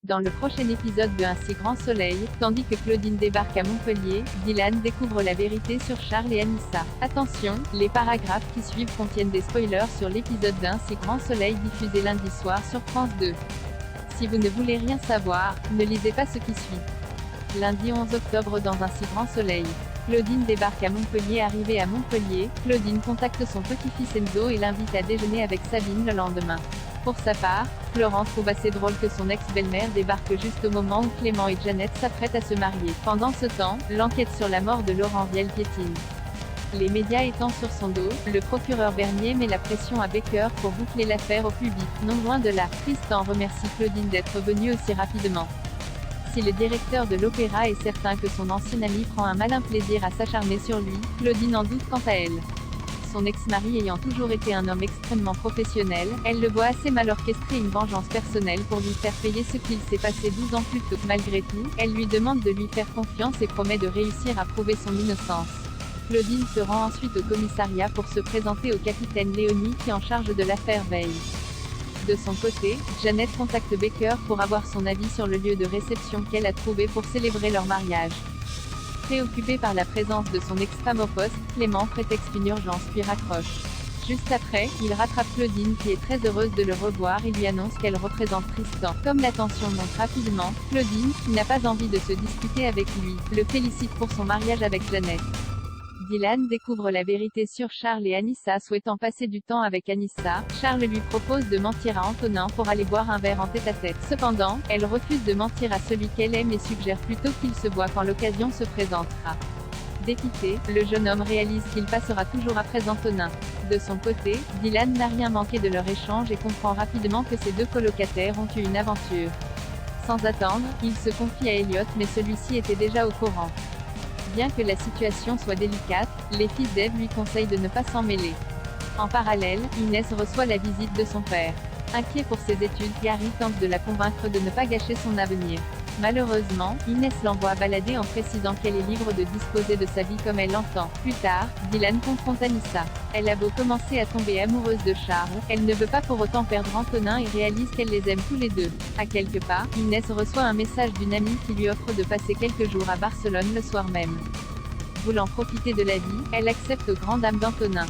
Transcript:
Dans le prochain épisode de Un si grand soleil, tandis que Claudine débarque à Montpellier, Dylan découvre la vérité sur Charles et Anissa. Attention, les paragraphes qui suivent contiennent des spoilers sur l'épisode d'Un si grand soleil diffusé lundi soir sur France 2. Si vous ne voulez rien savoir, ne lisez pas ce qui suit. Lundi 11 octobre dans Un si grand soleil. Claudine débarque à Montpellier. Arrivée à Montpellier, Claudine contacte son petit-fils Enzo et l'invite à déjeuner avec Sabine le lendemain. Pour sa part, Florence trouve assez drôle que son ex-belle-mère débarque juste au moment où Clément et Jeannette s'apprêtent à se marier. Pendant ce temps, l'enquête sur la mort de Laurent Viel piétine. Les médias étant sur son dos, le procureur Bernier met la pression à Becker pour boucler l'affaire au plus vite. Non loin de là, Tristan remercie Claudine d'être venue aussi rapidement. Si le directeur de l'opéra est certain que son ancien ami prend un malin plaisir à s'acharner sur lui, Claudine en doute quant à elle. Son ex-mari ayant toujours été un homme extrêmement professionnel, elle le voit assez mal orchestrer une vengeance personnelle pour lui faire payer ce qu'il s'est passé 12 ans plus tôt. Malgré tout, elle lui demande de lui faire confiance et promet de réussir à prouver son innocence. Claudine se rend ensuite au commissariat pour se présenter au capitaine Léonie qui est en charge de l'affaire Veil. De son côté, Jeannette contacte Becker pour avoir son avis sur le lieu de réception qu'elle a trouvé pour célébrer leur mariage. Préoccupé par la présence de son ex-femme au poste, Clément prétexte une urgence puis raccroche. Juste après, il rattrape Claudine qui est très heureuse de le revoir et lui annonce qu'elle représente Tristan. Comme la tension monte rapidement, Claudine, qui n'a pas envie de se disputer avec lui, le félicite pour son mariage avec Jeannette. Dylan découvre la vérité sur Charles et Anissa. Souhaitant passer du temps avec Anissa, Charles lui propose de mentir à Antonin pour aller boire un verre en tête-à-tête. Cependant, elle refuse de mentir à celui qu'elle aime et suggère plutôt qu'il se voit quand l'occasion se présentera. Dépité, le jeune homme réalise qu'il passera toujours après Antonin. De son côté, Dylan n'a rien manqué de leur échange et comprend rapidement que ces deux colocataires ont eu une aventure. Sans attendre, il se confie à Elliot mais celui-ci était déjà au courant. Bien que la situation soit délicate, les fils d'Eve lui conseillent de ne pas s'en mêler. En parallèle, Inès reçoit la visite de son père. Inquiet pour ses études, Gary tente de la convaincre de ne pas gâcher son avenir. Malheureusement, Inès l'envoie balader en précisant qu'elle est libre de disposer de sa vie comme elle l'entend. Plus tard, Dylan confronte Anissa. Elle a beau commencer à tomber amoureuse de Charles, elle ne veut pas pour autant perdre Antonin et réalise qu'elle les aime tous les deux. À quelque part, Inès reçoit un message d'une amie qui lui offre de passer quelques jours à Barcelone le soir même. Voulant profiter de la vie, elle accepte aux grandes dames d'Antonin.